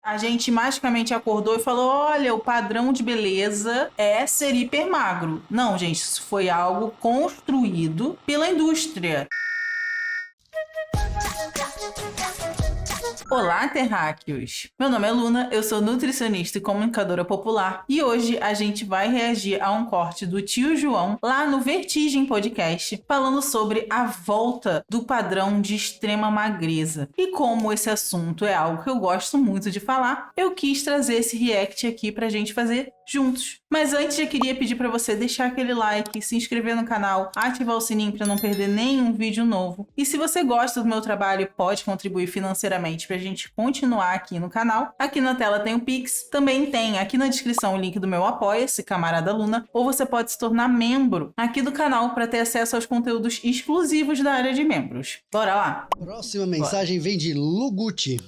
A gente magicamente acordou e falou: olha, o padrão de beleza é ser hiper magro. Não, gente, isso foi algo construído pela indústria. Olá, terráqueos! Meu nome é Luna, eu sou nutricionista e comunicadora popular e hoje a gente vai reagir a um corte do tio João lá no Vertigem Podcast, falando sobre a volta do padrão de extrema magreza. E como esse assunto é algo que eu gosto muito de falar, eu quis trazer esse react aqui pra gente fazer juntos. Mas antes eu queria pedir para você deixar aquele like, se inscrever no canal, ativar o sininho para não perder nenhum vídeo novo. E se você gosta do meu trabalho, pode contribuir financeiramente para a gente continuar aqui no canal. Aqui na tela tem o Pix, também tem aqui na descrição o link do meu Apoia-se, Camarada Luna, ou você pode se tornar membro aqui do canal para ter acesso aos conteúdos exclusivos da área de membros. Bora lá? Próxima mensagem vem de Luguti.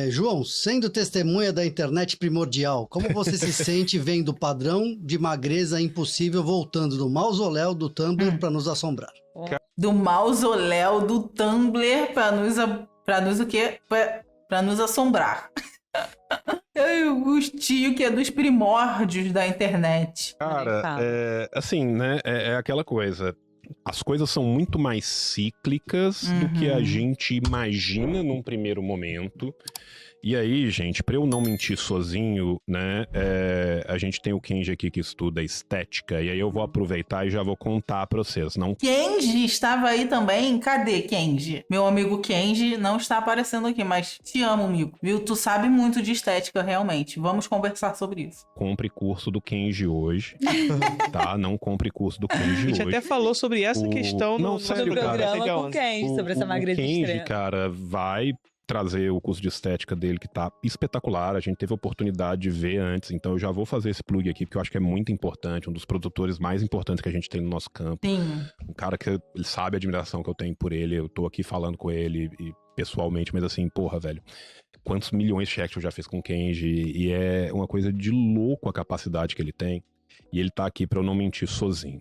João, sendo testemunha da internet primordial, como você se sente vendo o padrão de magreza impossível voltando do mausoléu do Tumblr para nos assombrar? Do mausoléu do Tumblr para nos o quê? Para nos assombrar. Eu gostinho que é dos primórdios da internet. Cara, assim, né? É aquela coisa. As coisas são muito mais cíclicas do que a gente imagina num primeiro momento. E aí, gente, pra eu não mentir sozinho, né, a gente tem o Kenji aqui que estuda estética, e aí eu vou aproveitar e já vou contar pra vocês. Não... Kenji estava aí também? Cadê Kenji? Meu amigo Kenji não está aparecendo aqui, mas te amo, amigo. Viu? Tu sabe muito de estética, realmente. Vamos conversar sobre isso. Compre curso do Kenji hoje, tá? Não compre curso do Kenji hoje. A gente até falou sobre essa questão no programa com o Kenji, sobre essa magreza extrema. O Kenji, cara, vai trazer o curso de estética dele, que tá espetacular. A gente teve a oportunidade de ver antes, então eu já vou fazer esse plug aqui, porque eu acho que é muito importante, um dos produtores mais importantes que a gente tem no nosso campo. Sim. Um cara que ele sabe a admiração que eu tenho por ele, eu tô aqui falando com ele e pessoalmente, mas assim, porra, velho, quantos milhões de cheques eu já fiz com o Kenji, e é uma coisa de louco a capacidade que ele tem, e ele tá aqui pra eu não mentir sozinho.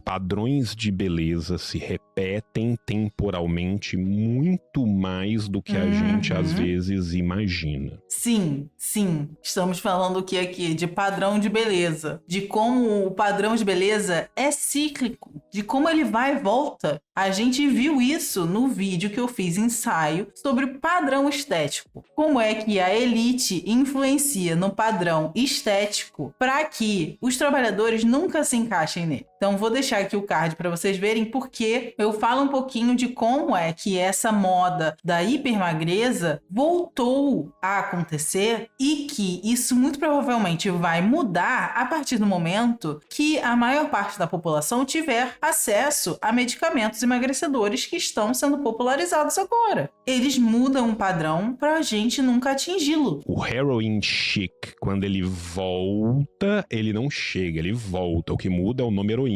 Padrões de beleza se repetem temporalmente muito mais do que a gente às vezes imagina. Sim, sim. Estamos falando o que aqui? De padrão de beleza. De como o padrão de beleza é cíclico. De como ele vai e volta. A gente viu isso no vídeo que eu fiz ensaio sobre padrão estético. Como é que a elite influencia no padrão estético para que os trabalhadores nunca se encaixem nele. Então vou deixar aqui o card para vocês verem porque eu falo um pouquinho de como é que essa moda da hipermagreza voltou a acontecer e que isso muito provavelmente vai mudar a partir do momento que a maior parte da população tiver acesso a medicamentos emagrecedores que estão sendo popularizados agora. Eles mudam um padrão para a gente nunca atingi-lo. O heroin chic, quando ele volta, ele não chega, ele volta. O que muda é o nome heroína.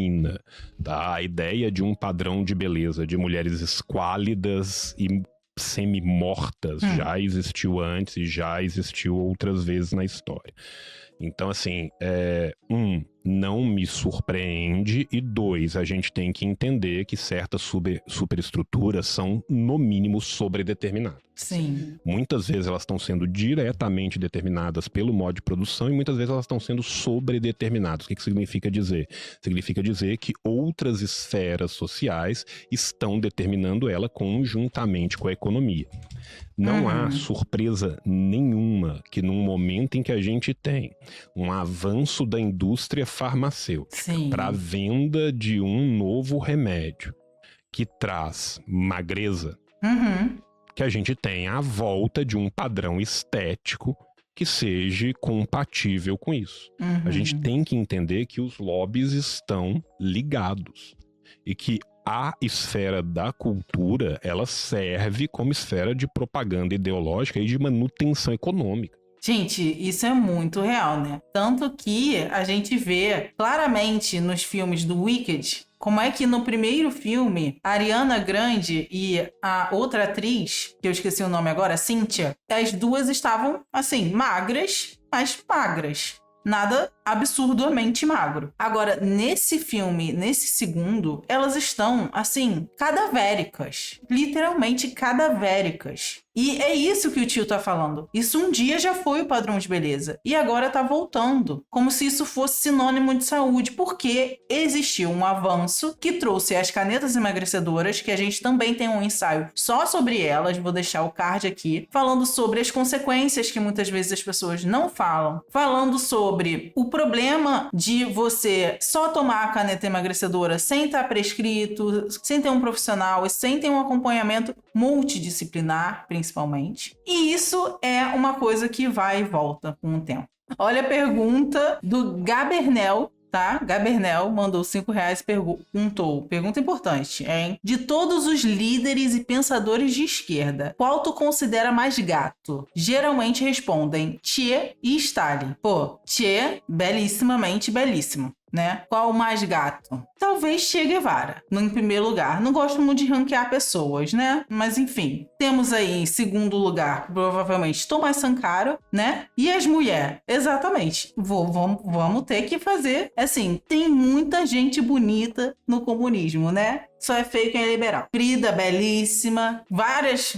Tá? A ideia de um padrão de beleza de mulheres esquálidas e semi-mortas já existiu antes e já existiu outras vezes na história. Então, assim, não me surpreende, e 2, a gente tem que entender que certas superestruturas são, no mínimo, sobredeterminadas. Sim. Muitas vezes elas estão sendo diretamente determinadas pelo modo de produção e muitas vezes elas estão sendo sobredeterminadas. O que significa dizer? Significa dizer que outras esferas sociais estão determinando ela conjuntamente com a economia. Não há surpresa nenhuma que num momento em que a gente tem um avanço da indústria farmacêutica para a venda de um novo remédio que traz magreza, que a gente tenha a volta de um padrão estético que seja compatível com isso. A gente tem que entender que os lobbies estão ligados e que a esfera da cultura, ela serve como esfera de propaganda ideológica e de manutenção econômica. Gente, isso é muito real, né? Tanto que a gente vê claramente nos filmes do Wicked como é que no primeiro filme, a Ariana Grande e a outra atriz, que eu esqueci o nome agora, Cynthia, as duas estavam, assim, magras, mas magras. Nada absurdamente magro. Agora, nesse filme, nesse segundo, elas estão, assim, cadavéricas. Literalmente cadavéricas. E é isso que o tio tá falando. Isso um dia já foi o padrão de beleza. E agora tá voltando. Como se isso fosse sinônimo de saúde. Porque existiu um avanço que trouxe as canetas emagrecedoras, que a gente também tem um ensaio só sobre elas. Vou deixar o card aqui. Falando sobre as consequências que muitas vezes as pessoas não falam. Falando sobre o problema de você só tomar a caneta emagrecedora sem estar prescrito, sem ter um profissional e sem ter um acompanhamento multidisciplinar, principalmente. E isso é uma coisa que vai e volta com o tempo. Olha a pergunta do Gabernel, tá? Gabernel mandou R$5 e perguntou. Pergunta importante, hein? De todos os líderes e pensadores de esquerda, qual tu considera mais gato? Geralmente respondem Che e Stalin. Pô, Che, belíssimamente belíssimo, né? Qual o mais gato? Talvez Che Guevara, em primeiro lugar. Não gosto muito de ranquear pessoas, né? Mas enfim, temos aí em segundo lugar, provavelmente, Thomas Sankara, né? E as mulheres? Exatamente. Vamos ter que fazer, assim, tem muita gente bonita no comunismo, né? Só é feio quem é liberal. Frida, belíssima. Várias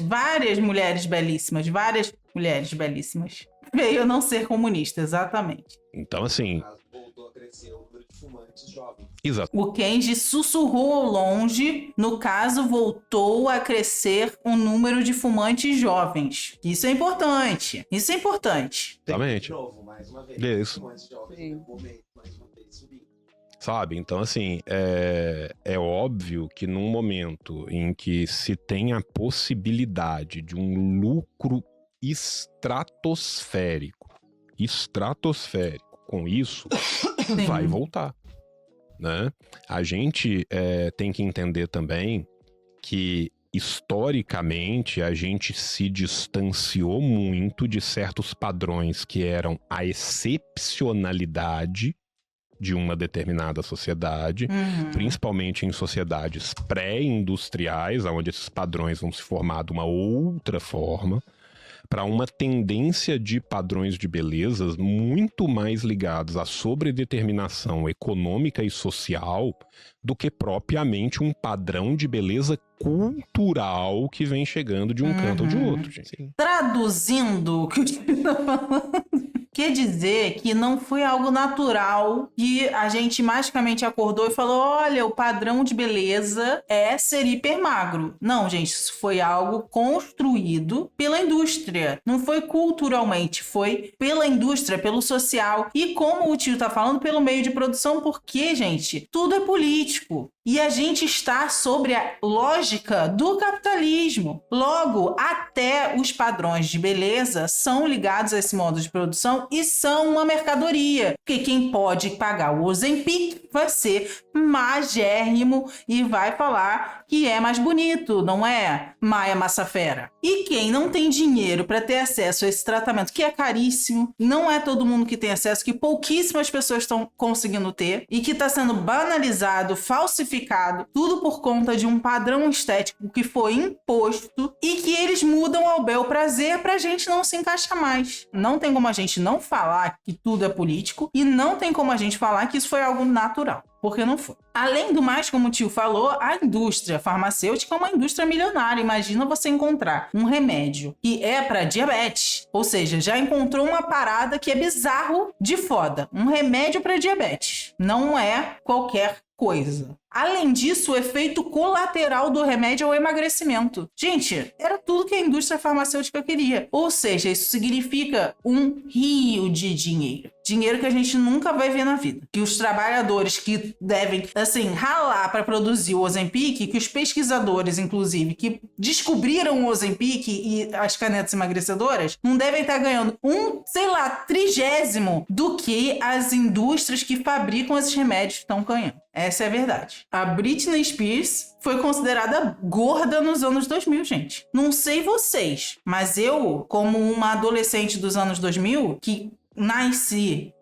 mulheres belíssimas. Várias mulheres belíssimas. Veio não ser comunista, exatamente. Então, assim... voltou a crescer o número de fumantes jovens. Exato. O Kenji sussurrou ao longe, no caso, voltou a crescer o número de fumantes jovens. Isso é importante. Isso é importante. Exatamente. De novo, mais uma vez. Isso. Fumantes jovens no momento, mais uma vez, subindo. Sabe? Então, assim, é óbvio que num momento em que se tem a possibilidade de um lucro estratosférico com isso, Sim. vai voltar, né? A gente tem que entender também que historicamente a gente se distanciou muito de certos padrões que eram a excepcionalidade de uma determinada sociedade, principalmente em sociedades pré-industriais, onde esses padrões vão se formar de uma outra forma, para uma tendência de padrões de beleza muito mais ligados à sobredeterminação econômica e social do que propriamente um padrão de beleza cultural que vem chegando de um canto ou de outro, gente. Sim. Traduzindo o que o Tio tá falando, quer dizer que não foi algo natural que a gente magicamente acordou e falou, olha, o padrão de beleza é ser hiper magro. Não, gente, isso foi algo construído pela indústria. Não foi culturalmente, foi pela indústria, pelo social. E como o tio tá falando, pelo meio de produção, porque, gente, tudo é político. E a gente está sobre a lógica do capitalismo. Logo, até os padrões de beleza são ligados a esse modo de produção e são uma mercadoria. Porque quem pode pagar o Ozempic vai ser magérrimo e vai falar que é mais bonito, não é, Maia Massafera? E quem não tem dinheiro para ter acesso a esse tratamento, que é caríssimo, não é todo mundo que tem acesso, que pouquíssimas pessoas estão conseguindo ter e que está sendo banalizado, falsificado, tudo por conta de um padrão estético que foi imposto e que eles mudam ao bel prazer pra gente não se encaixar mais. Não tem como a gente não falar que tudo é político e não tem como a gente falar que isso foi algo natural. Porque não foi. Além do mais, como o tio falou, a indústria farmacêutica é uma indústria milionária. Imagina você encontrar um remédio que é para diabetes. Ou seja, já encontrou uma parada que é bizarro de foda. Um remédio para diabetes. Não é qualquer coisa. Além disso, o efeito colateral do remédio é o emagrecimento. Gente, era tudo que a indústria farmacêutica queria. Ou seja, isso significa um rio de dinheiro. Dinheiro que a gente nunca vai ver na vida. Que os trabalhadores que devem, assim, ralar para produzir o Ozempic, que os pesquisadores, inclusive, que descobriram o Ozempic e as canetas emagrecedoras, não devem estar ganhando 1/30 do que as indústrias que fabricam esses remédios estão ganhando. Essa é a verdade. A Britney Spears foi considerada gorda nos anos 2000, gente. Não sei vocês, mas eu, como uma adolescente dos anos 2000, que nasci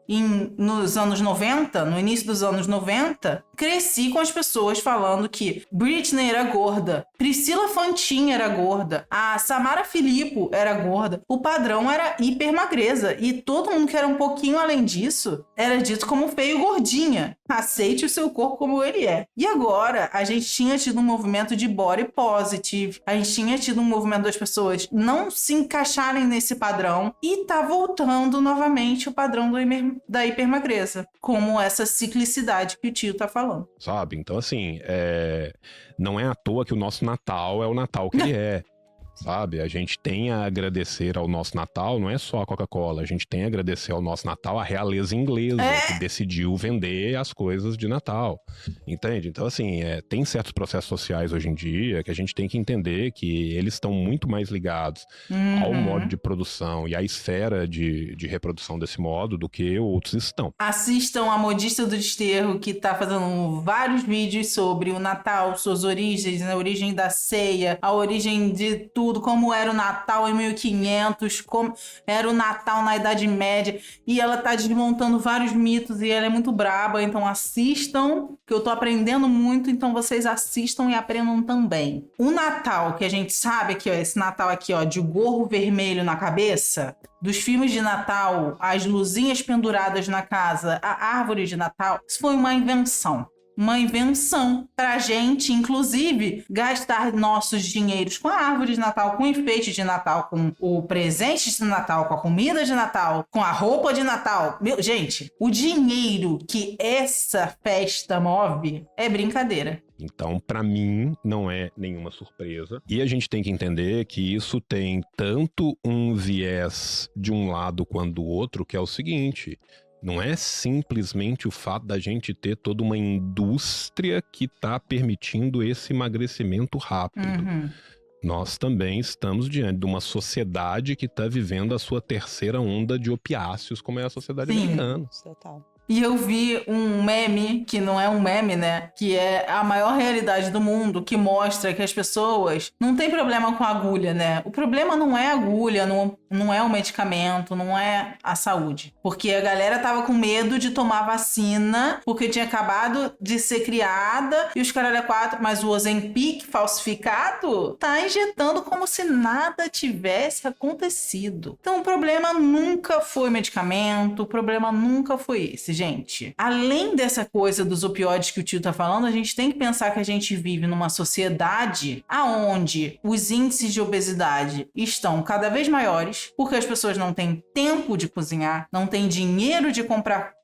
nos anos 90, no início dos anos 90, cresci com as pessoas falando que Britney era gorda, Priscila Fantin era gorda, a Samara Filippo era gorda. O padrão era hipermagreza. E todo mundo que era um pouquinho além disso era dito como feio e gordinha. Aceite o seu corpo como ele é. E agora, a gente tinha tido um movimento de body positive. A gente tinha tido um movimento das pessoas não se encaixarem nesse padrão. E tá voltando novamente o padrão da hipermagreza. Como essa ciclicidade que o tio tá falando. Sabe? Então, assim, não é à toa que o nosso Natal é o Natal que ele é. Sabe? A gente tem a agradecer ao nosso Natal, não é só a Coca-Cola, a gente tem a agradecer ao nosso Natal a realeza inglesa, que decidiu vender as coisas de Natal, entende? Então, assim, tem certos processos sociais hoje em dia que a gente tem que entender que eles estão muito mais ligados ao modo de produção e à esfera de reprodução desse modo do que outros estão. Assistam a Modista do Desterro, que tá fazendo vários vídeos sobre o Natal, suas origens, a origem da ceia, a origem de tudo, como era o Natal em 1500, como era o Natal na Idade Média, e ela tá desmontando vários mitos e ela é muito braba, então assistam, que eu tô aprendendo muito, então vocês assistam e aprendam também. O Natal, que a gente sabe aqui, ó, esse Natal aqui, ó, de gorro vermelho na cabeça, dos filmes de Natal, as luzinhas penduradas na casa, a árvore de Natal, isso foi uma invenção. Uma invenção pra gente, inclusive, gastar nossos dinheiros com a árvore de Natal, com o enfeite de Natal, com o presente de Natal, com a comida de Natal, com a roupa de Natal. Gente, o dinheiro que essa festa move é brincadeira. Então, para mim, não é nenhuma surpresa. E a gente tem que entender que isso tem tanto um viés de um lado quanto do outro, que é o seguinte: não é simplesmente o fato da gente ter toda uma indústria que está permitindo esse emagrecimento rápido. Nós também estamos diante de uma sociedade que está vivendo a sua terceira onda de opiáceos, como é a sociedade americana. Total. E eu vi um meme, que não é um meme, né? Que é a maior realidade do mundo, que mostra que as pessoas não tem problema com a agulha, né? O problema não é a agulha, não é o medicamento, não é a saúde. Porque a galera tava com medo de tomar vacina, porque tinha acabado de ser criada, e os caralho a quatro, mas o Ozempic falsificado tá injetando como se nada tivesse acontecido. Então o problema nunca foi medicamento, o problema nunca foi esse, gente. Além dessa coisa dos opioides que o tio tá falando, a gente tem que pensar que a gente vive numa sociedade aonde os índices de obesidade estão cada vez maiores, porque as pessoas não têm tempo de cozinhar, não têm dinheiro de comprar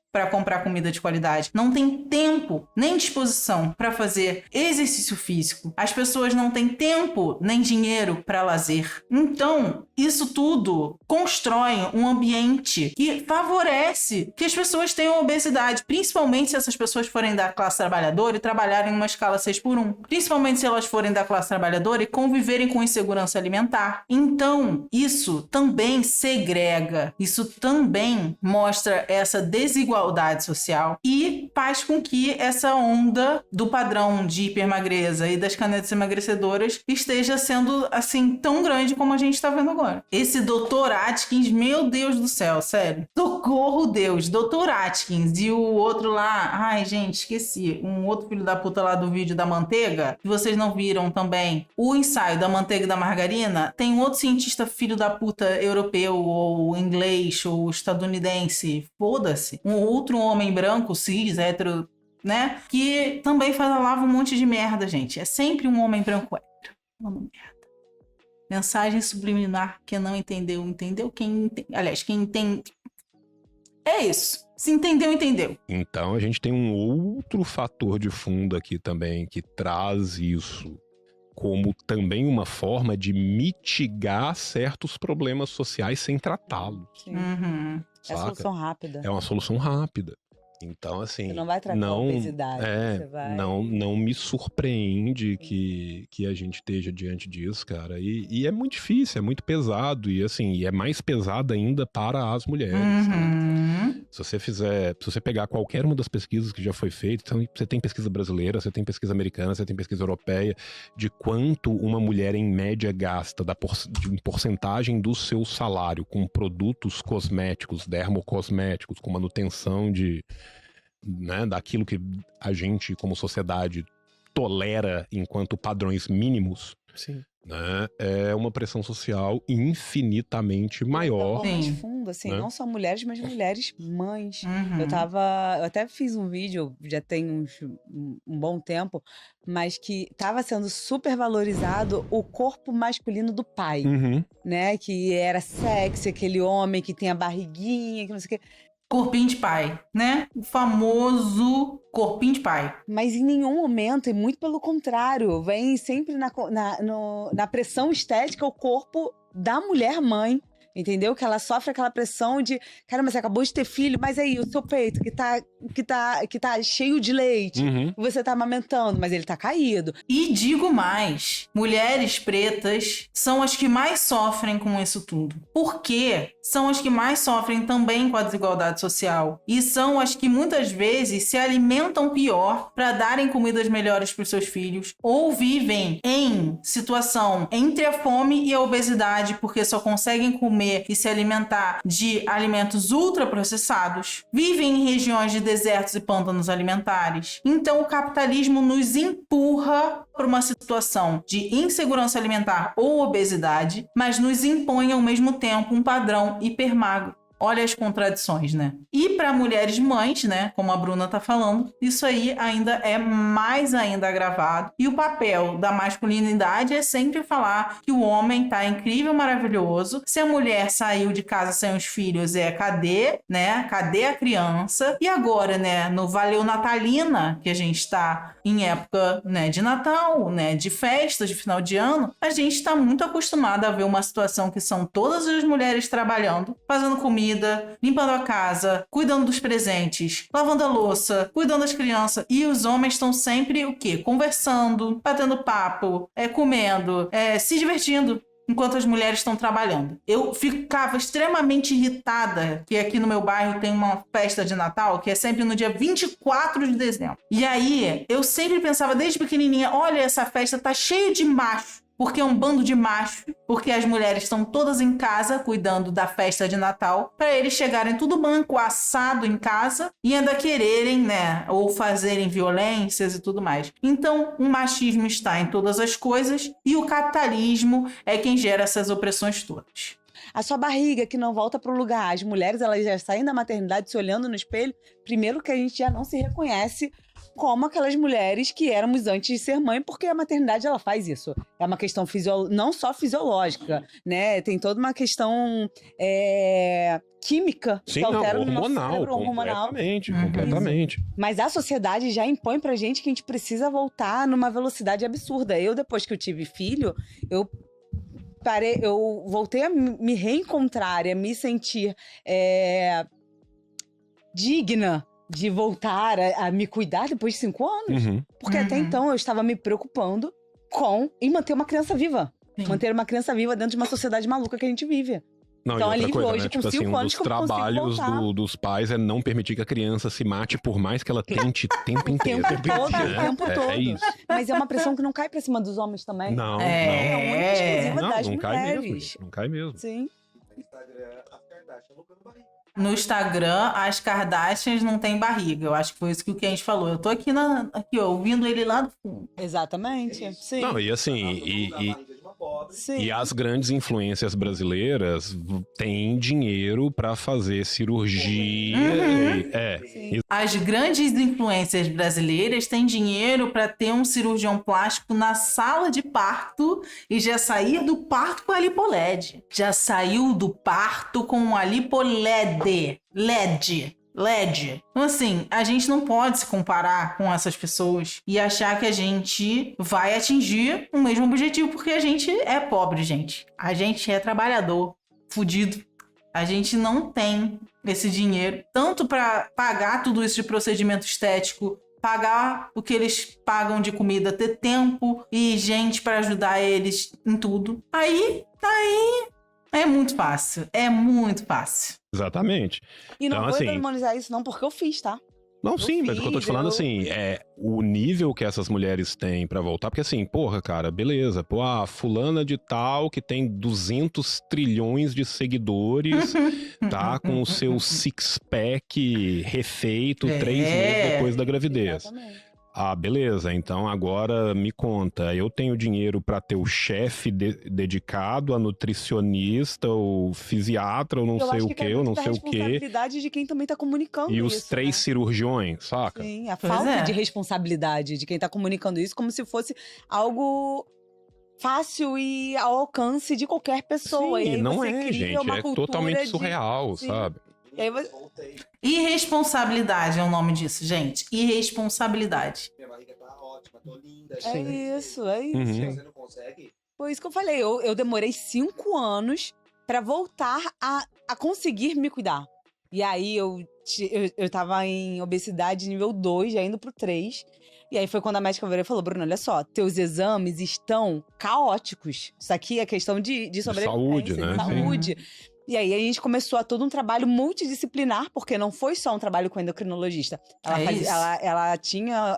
comida de qualidade, não tem tempo nem disposição para fazer exercício físico. As pessoas não têm tempo nem dinheiro para lazer. Então, isso tudo constrói um ambiente que favorece que as pessoas tenham obesidade, principalmente se essas pessoas forem da classe trabalhadora e trabalharem em uma escala 6x1. Principalmente se elas forem da classe trabalhadora e conviverem com insegurança alimentar. Então, isso também segrega, isso também mostra essa desigualdade social e faz com que essa onda do padrão de hipermagreza e das canetas emagrecedoras esteja sendo assim tão grande como a gente está vendo agora. Esse Dr. Atkins, meu Deus do céu, sério. Socorro Deus, Dr. Atkins e o outro lá, ai gente, esqueci, um outro filho da puta lá do vídeo da manteiga, que vocês não viram também, o ensaio da manteiga e da margarina, tem um outro cientista filho da puta europeu ou inglês ou estadunidense, foda-se, um outro homem branco, cis, hétero, né? Que também falava um monte de merda, gente. É sempre um homem branco hétero falando merda. Mensagem subliminar: quem não entendeu, entendeu. Quem entende... Aliás, quem entende... É isso. Se entendeu, entendeu. Então a gente tem um outro fator de fundo aqui também que traz isso como também uma forma de mitigar certos problemas sociais sem tratá-los. É a solução rápida. É uma solução rápida. Então, assim... Você não vai tratar a obesidade. Você vai... não me surpreende que a gente esteja diante disso, cara. E é muito difícil, é muito pesado. E, assim, é mais pesado ainda para as mulheres. Né? Se você pegar qualquer uma das pesquisas que já foi feita, então você tem pesquisa brasileira, você tem pesquisa americana, você tem pesquisa europeia, de quanto uma mulher, em média, gasta de porcentagem do seu salário com produtos cosméticos, dermocosméticos, com manutenção né, daquilo que a gente, como sociedade, tolera enquanto padrões mínimos, Sim. né, é uma pressão social infinitamente maior. Mais fundo, assim, né? não só mulheres, mas mulheres mães. Uhum. Eu até fiz um vídeo, já tem um bom tempo, mas que tava sendo super valorizado o corpo masculino do pai, Uhum. né? Que era sexy, aquele homem que tem a barriguinha, que não sei o quê. Corpinho de pai, né? O famoso corpinho de pai. Mas em nenhum momento, e muito pelo contrário, vem sempre na pressão estética o corpo da mulher mãe, entendeu? Que ela sofre aquela pressão de, caramba, você acabou de ter filho, mas aí o seu peito que tá cheio de leite, Uhum. você tá amamentando, mas ele tá caído. E digo mais, mulheres pretas são as que mais sofrem com isso tudo. Por quê? São as que mais sofrem também com a desigualdade social. E são as que muitas vezes se alimentam pior para darem comidas melhores para os seus filhos, ou vivem em situação entre a fome e a obesidade porque só conseguem comer e se alimentar de alimentos ultraprocessados, vivem em regiões de desertos e pântanos alimentares. Então o capitalismo nos empurra para uma situação de insegurança alimentar ou obesidade, mas nos impõe ao mesmo tempo um padrão hipermagro. Olha as contradições, né? E para mulheres mães, né, como a Bruna tá falando, isso aí ainda é mais ainda agravado. E o papel da masculinidade é sempre falar que o homem tá incrível, maravilhoso. Se a mulher saiu de casa sem os filhos, cadê, né? Cadê a criança? E agora, né, no Valeu Natalina, que a gente tá em época, né, de Natal, né, de festas de final de ano, a gente tá muito acostumado a ver uma situação que são todas as mulheres trabalhando, fazendo comida, limpando a casa, cuidando dos presentes, lavando a louça, cuidando das crianças. E os homens estão sempre o quê? Conversando, batendo papo, comendo, se divertindo, enquanto as mulheres estão trabalhando. Eu ficava extremamente irritada que aqui no meu bairro tem uma festa de Natal que é sempre no dia 24 de dezembro. E aí, eu sempre pensava desde pequenininha, olha, essa festa tá cheia de macho. Porque é um bando de macho, porque as mulheres estão todas em casa cuidando da festa de Natal, para eles chegarem tudo manco, assado em casa e ainda quererem, né, ou fazerem violências e tudo mais. Então, o machismo está em todas as coisas e o capitalismo é quem gera essas opressões todas. A sua barriga que não volta pro lugar. As mulheres, elas já saem da maternidade se olhando no espelho. Primeiro que a gente já não se reconhece como aquelas mulheres que éramos antes de ser mãe, porque a maternidade, ela faz isso. É uma questão não só fisiológica, né? Tem toda uma questão química. Sim, que altera não, no nosso hormonal, cérebro, hormonal. completamente. Mas a sociedade já impõe pra gente que a gente precisa voltar numa velocidade absurda. Eu, depois que eu tive filho, eu voltei a me reencontrar, a me sentir digna de voltar a me cuidar depois de 5 anos. Uhum. Porque até então eu estava me preocupando em manter uma criança viva. Sim. Manter uma criança viva dentro de uma sociedade maluca que a gente vive. Não, Então, e outra ali coisa, hoje, né? com Tipo 5 assim, um anos dos que eu consigo trabalhos voltar. dos pais é não permitir que a criança se mate, por mais que ela tente o tempo inteiro. O tempo todo. É isso. Mas é uma pressão que não cai pra cima dos homens também. Não, É única e exclusiva não. das Não cai mesmo. mulheres. Gente, não cai mesmo. Sim. No Instagram, a Kardashian alugando barriga. No Instagram, as Kardashians não têm barriga. Eu acho que foi isso que o Kenji falou. Eu tô aqui, ouvindo ele lá do fundo. Exatamente. Sim. Não, e assim, Sim. e as grandes influências brasileiras têm dinheiro pra fazer cirurgia. Sim. As grandes influências brasileiras têm dinheiro para ter um cirurgião plástico na sala de parto e já sair do parto com a lipoled. Já saiu do parto com uma lipoled. LED. Então, assim, a gente não pode se comparar com essas pessoas e achar que a gente vai atingir o mesmo objetivo, porque a gente é pobre, gente. A gente é trabalhador, fudido. A gente não tem esse dinheiro, tanto para pagar tudo isso de procedimento estético, pagar o que eles pagam de comida, ter tempo e gente para ajudar eles em tudo. Aí é muito fácil. É muito fácil. Exatamente. E não Então, vou assim, demonizar isso não, porque eu fiz, tá? Não, sim, mas o que eu tô te falando assim, é o nível que essas mulheres têm pra voltar, porque assim, porra, cara, beleza, pô, a fulana de tal que tem 200 trilhões de seguidores, tá com o seu six-pack refeito 3 meses depois da gravidez. Exatamente. Ah, beleza, então agora me conta, eu tenho dinheiro pra ter o chefe dedicado, a nutricionista, o fisiatra, ou não sei o que, ou não sei o que. A responsabilidade de quem também tá comunicando E isso, os 3 cirurgiões, saca? Sim, a Pois falta é. de responsabilidade de quem tá comunicando isso como se fosse algo fácil e ao alcance de qualquer pessoa. Sim, e aí não você é, cria gente, uma é cultura totalmente de- surreal, Sim. sabe? E aí você... Voltei. Irresponsabilidade é o nome disso, gente. Irresponsabilidade. Minha barriga tá ótima, tô linda. É isso, é isso. Uhum. Se você não consegue, Foi isso que eu falei. Eu demorei 5 anos pra voltar a conseguir me cuidar. E aí eu tava em obesidade nível 2, já indo pro 3. E aí foi quando a médica virou e falou: Bruno, olha só, teus exames estão caóticos. Isso aqui é questão de sobrevivência, saúde, né? de saúde. E aí a gente começou a todo um trabalho multidisciplinar, porque não foi só um trabalho com endocrinologista. Isso. Ela tinha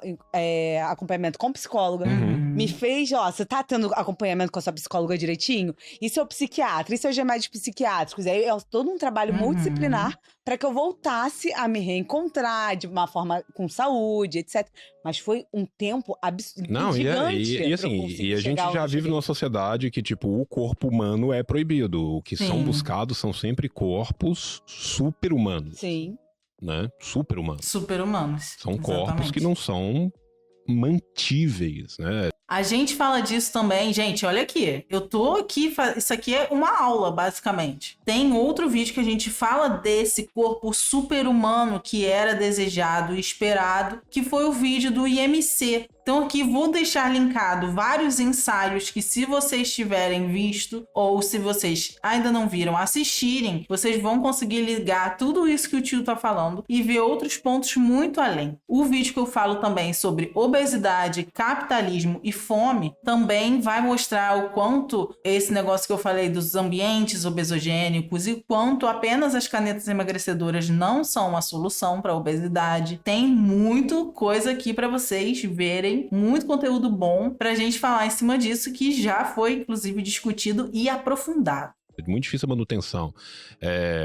acompanhamento com psicóloga. Uhum. Me fez, ó, você tá tendo acompanhamento com a sua psicóloga direitinho? E seu psiquiatra? E seus remédios psiquiátricos? E aí é todo um trabalho Uhum. multidisciplinar pra que eu voltasse a me reencontrar de uma forma com saúde, etc. Mas foi um tempo absurdo. Não, gigante e pra assim, eu conseguir e a gente chegar já onde vive cheguei. numa sociedade que, tipo, o corpo humano é proibido. O que são Sim. buscados são sempre corpos super-humanos, Sim. né? Super-humanos. Super-humanos. São corpos Exatamente. que não são mantíveis, né? A gente fala disso também, gente, olha aqui. Eu tô aqui, isso aqui é uma aula, basicamente. Tem outro vídeo que a gente fala desse corpo super-humano que era desejado e esperado, que foi o vídeo do IMC. Então aqui vou deixar linkado vários ensaios que, se vocês tiverem visto ou se vocês ainda não viram, assistirem, vocês vão conseguir ligar tudo isso que o tio tá falando e ver outros pontos muito além. O vídeo que eu falo também sobre obesidade, capitalismo e fome também vai mostrar o quanto esse negócio que eu falei dos ambientes obesogênicos e o quanto apenas as canetas emagrecedoras não são uma solução para a obesidade. Tem muito coisa aqui para vocês verem, muito conteúdo bom pra gente falar em cima disso, que já foi inclusive discutido e aprofundado. É muito difícil a manutenção.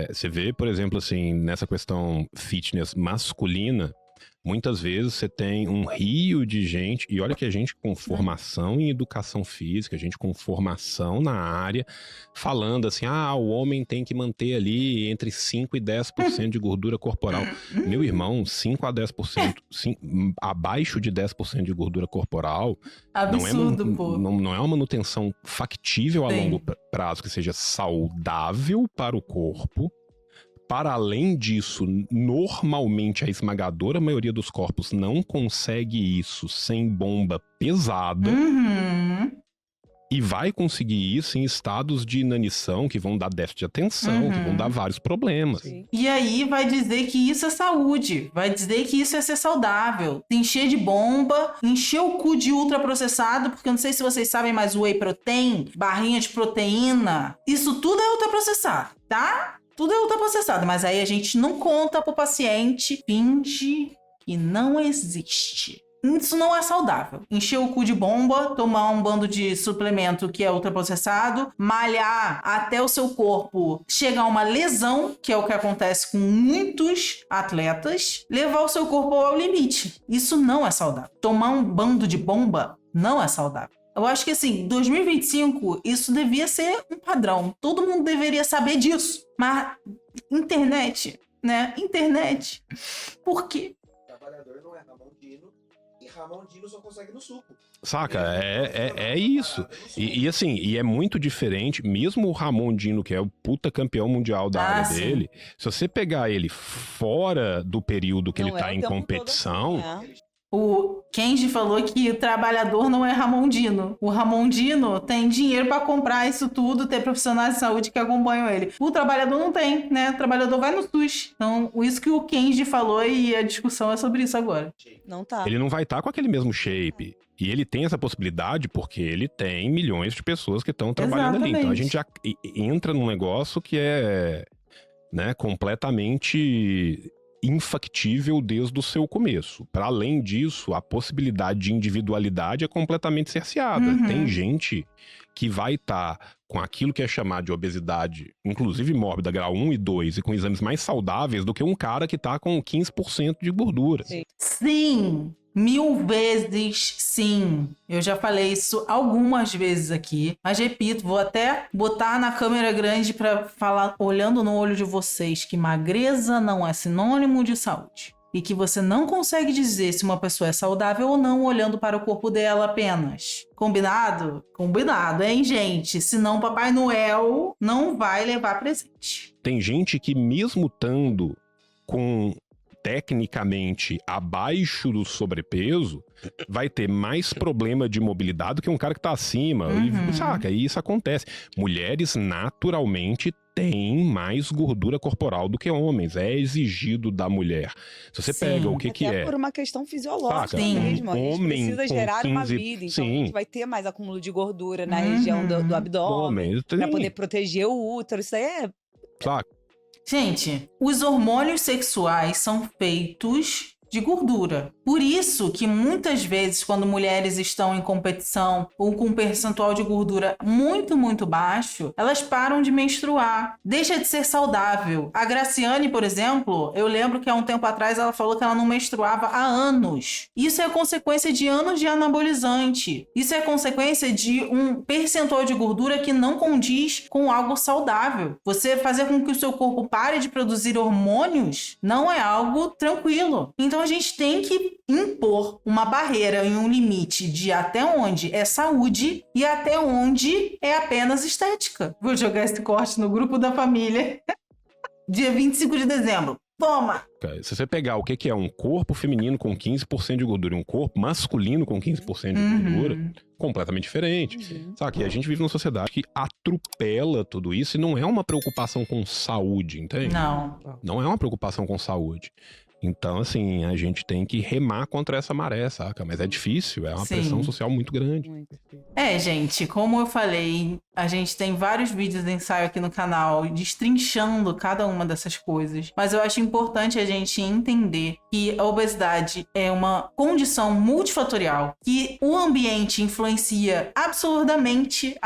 Você vê, por exemplo, assim, nessa questão fitness masculina, muitas vezes você tem um rio de gente, e olha que a gente com formação em educação física, a gente com formação na área, falando assim, o homem tem que manter ali entre 5 e 10% de gordura corporal. Meu irmão, 5 a 10%, abaixo de 10% de gordura corporal, Absurdo, pô. não é uma manutenção factível a Sim. longo prazo, que seja saudável para o corpo. Para além disso, normalmente a esmagadora maioria dos corpos não consegue isso sem bomba pesada Uhum. e vai conseguir isso em estados de inanição que vão dar déficit de atenção, que vão dar vários problemas. Sim. E aí vai dizer que isso é saúde, vai dizer que isso é ser saudável. Encher de bomba, encher o cu de ultraprocessado, porque eu não sei se vocês sabem, mas whey protein, barrinha de proteína, isso tudo é ultraprocessado, tá? Tudo é ultraprocessado, mas aí a gente não conta pro paciente, finge que não existe. Isso não é saudável. Encher o cu de bomba, tomar um bando de suplemento que é ultraprocessado, malhar até o seu corpo chegar a uma lesão, que é o que acontece com muitos atletas, levar o seu corpo ao limite. Isso não é saudável. Tomar um bando de bomba não é saudável. Eu acho que assim, 2025, isso devia ser um padrão. Todo mundo deveria saber disso. Mas internet, né? Internet. Por quê? o trabalhador não é Ramon Dino, e Ramon Dino só consegue no suco. Saca? É isso. E assim, e é muito diferente, mesmo o Ramon Dino, que é o puta campeão mundial da área sim. dele, se você pegar ele fora do período que Não ele é tá o em tempo todo competição, assim, né? O Kenji falou que o trabalhador não é Ramondino. O Ramondino tem dinheiro para comprar isso tudo, ter profissionais de saúde que acompanham ele. O trabalhador não tem, né? O trabalhador vai no SUS. Então, isso que o Kenji falou e a discussão é sobre isso agora. Não tá. ele não vai estar com aquele mesmo shape. E ele tem essa possibilidade porque ele tem milhões de pessoas que estão trabalhando ali. Então a gente já entra num negócio que é, né, completamente infactível desde o seu começo. Para além disso, a possibilidade de individualidade é completamente cerceada. Uhum. Tem gente que vai estar com aquilo que é chamado de obesidade, inclusive mórbida, grau 1 e 2, e com exames mais saudáveis do que um cara que tá com 15% de gordura. Sim, 1000 vezes sim. Eu já falei isso algumas vezes aqui, mas repito, vou até botar na câmera grande para falar, olhando no olho de vocês, que magreza não é sinônimo de saúde. E que você não consegue dizer se uma pessoa é saudável ou não olhando para o corpo dela apenas. Combinado? Combinado, hein, gente? Senão Papai Noel não vai levar presente. Tem gente que mesmo estando com tecnicamente abaixo do sobrepeso, vai ter mais problema de mobilidade do que um cara que tá acima. E, saca? E isso acontece. Mulheres naturalmente têm mais gordura corporal do que homens. É exigido da mulher. Se você pega o que Até é... por uma questão fisiológica Sim. mesmo. A gente Homem precisa com gerar uma 15 vida. Então Sim. a gente vai ter mais acúmulo de gordura na região do abdômen. Homem, Pra poder proteger o útero. Isso aí é... saca? Gente, os hormônios sexuais são feitos de gordura. Por isso que muitas vezes quando mulheres estão em competição ou com um percentual de gordura muito, muito baixo, elas param de menstruar. Deixa de ser saudável. A Graciane, por exemplo, eu lembro que há um tempo atrás ela falou que ela não menstruava há anos. Isso é consequência de anos de anabolizante. Isso é consequência de um percentual de gordura que não condiz com algo saudável. Você fazer com que o seu corpo pare de produzir hormônios não é algo tranquilo. Então a gente tem que impor uma barreira e um limite de até onde é saúde e até onde é apenas estética. Vou jogar esse corte no grupo da família. Dia 25 de dezembro. Toma! Se você pegar o que é um corpo feminino com 15% de gordura e um corpo masculino com 15% de gordura, completamente diferente. Sabe? E a gente vive numa sociedade que atropela tudo isso e não é uma preocupação com saúde, entende? Não. Não é uma preocupação com saúde. Então, assim, a gente tem que remar contra essa maré, saca? Mas é difícil, é uma Sim. pressão social muito grande. É, gente, como eu falei, a gente tem vários vídeos de ensaio aqui no canal destrinchando cada uma dessas coisas. Mas eu acho importante a gente entender que a obesidade é uma condição multifatorial, que o ambiente influencia absurdamente,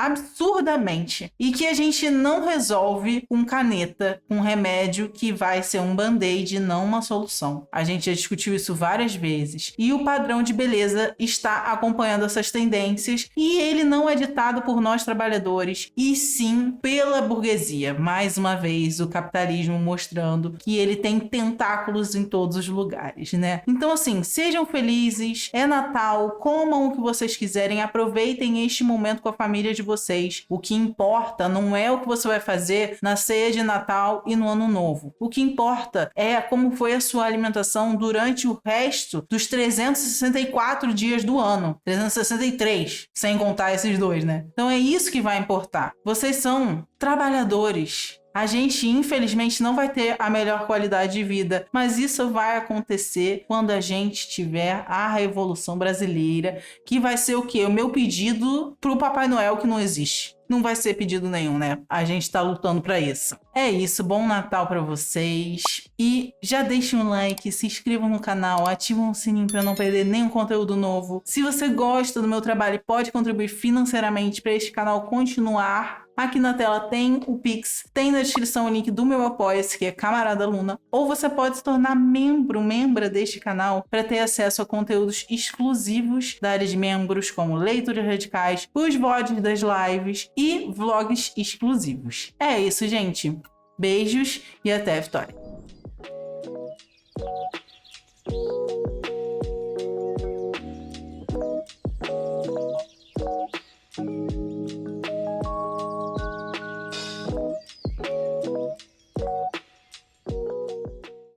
e que a gente não resolve com caneta, com remédio que vai ser um band-aid e não uma solução. A gente já discutiu isso várias vezes. E o padrão de beleza está acompanhando essas tendências e ele não é ditado por nós trabalhadores, e sim pela burguesia. Mais uma vez, o capitalismo mostrando que ele tem tentáculos em todos os lugares, né? Então, assim, sejam felizes, é Natal, comam o que vocês quiserem, aproveitem este momento com a família de vocês. O que importa não é o que você vai fazer na ceia de Natal e no Ano Novo. O que importa é como foi a sua alimentação durante o resto dos 364 dias do ano. 363, sem contar esses dois, né? Então é isso que vai importar. Vocês são trabalhadores. A gente, infelizmente, não vai ter a melhor qualidade de vida, mas isso vai acontecer quando a gente tiver a Revolução Brasileira, que vai ser o quê? O meu pedido pro Papai Noel, que não existe. Não vai ser pedido nenhum, né? A gente tá lutando pra isso. É isso, bom Natal pra vocês. E já deixem um like, se inscrevam no canal, ativem o sininho pra não perder nenhum conteúdo novo. Se você gosta do meu trabalho e pode contribuir financeiramente pra este canal continuar, aqui na tela tem o Pix, tem na descrição o link do meu Apoia-se, que é Camarada Luna, ou você pode se tornar membra deste canal para ter acesso a conteúdos exclusivos da área de membros, como leituras radicais, os VODs das lives e vlogs exclusivos. É isso, gente. Beijos e até a vitória.